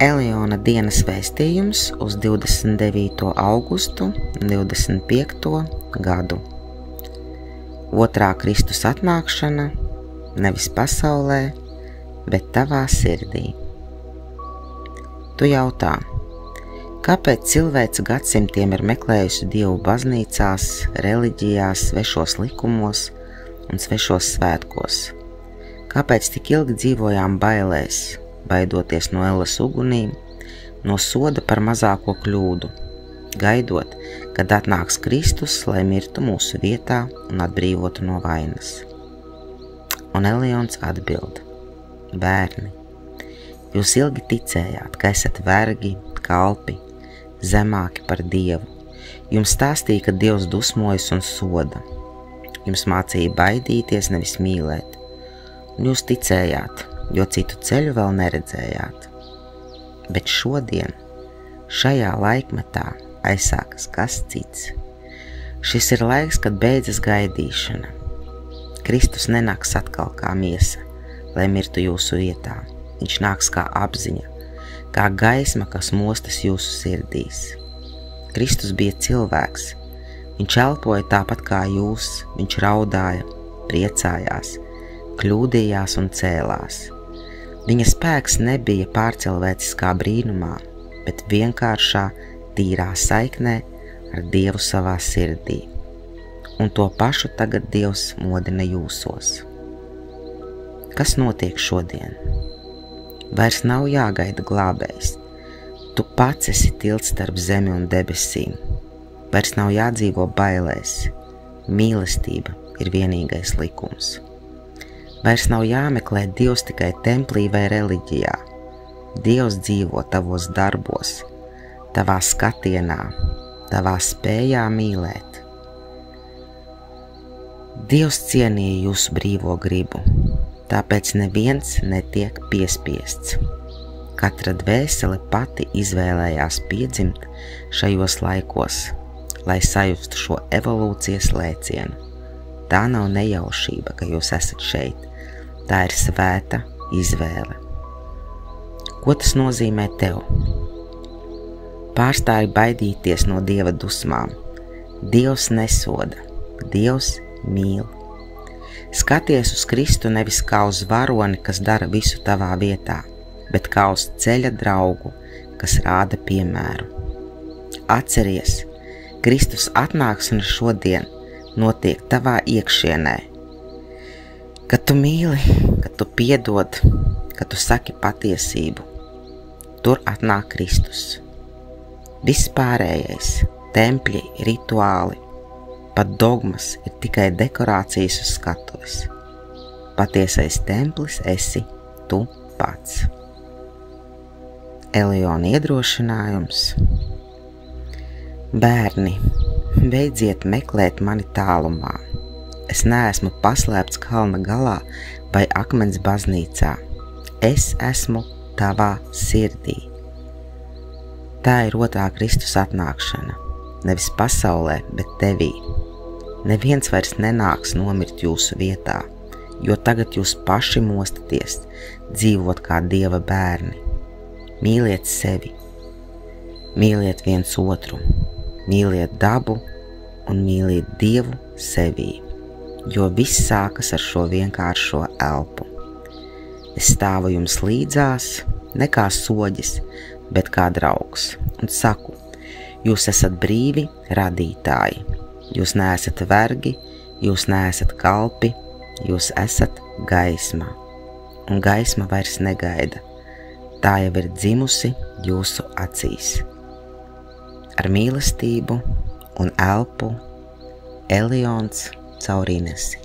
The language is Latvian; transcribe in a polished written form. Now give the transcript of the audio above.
Eliona dienas vēstījums uz 29. augustu 25. gadu. Otrā Kristus atnākšana nevis pasaulē, bet tavā sirdī. Tu jautā, kāpēc cilvēce gadsimtiem ir meklējusi Dievu baznīcās, reliģijās, svešos likumos un svešos svētkos? Kāpēc tik ilgi dzīvojām bailēs, baidoties no elles ugunīm, no soda par mazāko kļūdu, gaidot, kad atnāks Kristus, lai mirtu mūsu vietā un atbrīvotu no vainas? Un Elions atbild: bērni, jūs ilgi ticējāt, ka esat vergi, kalpi, zemāki par Dievu. Jums stāstīja, ka Dievs dusmojas un soda. Jums mācīja baidīties, nevis mīlēt. Un jūs ticējāt, jo citu ceļu vēl neredzējāt. Bet šodien, šajā laikmetā, aizsākas kas cits. Šis ir laiks, kad beidzas gaidīšana. Kristus nenāks atkal kā miesa, lai mirtu jūsu vietā. Viņš nāks kā apziņa, kā gaisma, kas mostas jūsu sirdīs. Kristus bija cilvēks. Viņš elpoja tāpat kā jūs, viņš raudāja, priecājās, kļūdījās un cēlās. Viņa spēks nebija pārcilvēciskā brīnumā, bet vienkāršā, tīrā saiknē ar Dievu savā sirdī. Un to pašu tagad Dievs modina jūsos. Kas notiek šodien? Vairs nav jāgaida glābējs. Tu pats esi tilts starp zemi un debesīm. Vairs nav jādzīvo bailēs. Mīlestība ir vienīgais likums. Vairs nav jāmeklē Dievs tikai templī vai reliģijā. Dievs dzīvo tavos darbos, tavā skatienā, tavā spējā mīlēt. Dievs cienīja jūsu brīvo gribu, tāpēc neviens netiek piespiests. Katra dvēsele pati izvēlējās piedzimt šajos laikos, lai sajustu šo evolūcijas lēcienu. Tā nav nejaušība, ka jūs esat šeit. Tā ir svēta izvēle. Ko tas nozīmē tev? Pārstāj baidīties no Dieva dusmām. Dievs nesoda, Dievs mīl. Skaties uz Kristu nevis kā uz varoni, kas dara visu tavā vietā, bet kā uz ceļa draugu, kas rāda piemēru. Atceries, Kristus atnākšana šodien notiek tavā iekšienē. Kad tu mīli, kad tu piedod, kad tu saki patiesību, tur atnāk Kristus. Viss pārējais, tempļi, rituāli, pat dogmas ir tikai dekorācijas uz skatuves. Patiesais templis esi tu pats. Eliona iedrošinājums. Bērni, beidziet meklēt mani tālumā. Es neesmu paslēpts kalna galā vai akmens baznīcā. Es esmu tavā sirdī. Tā ir otrā Kristus atnākšana, nevis pasaulē, bet tevī. Neviens vairs nenāks nomirt jūsu vietā, jo tagad jūs paši mostaties, dzīvot kā Dieva bērni. Mīliet sevi, mīliet viens otru, mīliet dabu un mīliet Dievu sevī. Jo viss sākas ar šo vienkāršo elpu. Es stāvu jums līdzās, ne kā soģis, bet kā draugs, un saku, jūs esat brīvi radītāji, jūs neesat vergi, jūs neesat kalpi, jūs esat gaisma, un gaisma vairs negaida, tā jau ir dzimusi jūsu acīs. Ar mīlestību un elpu Elions caur Inesi.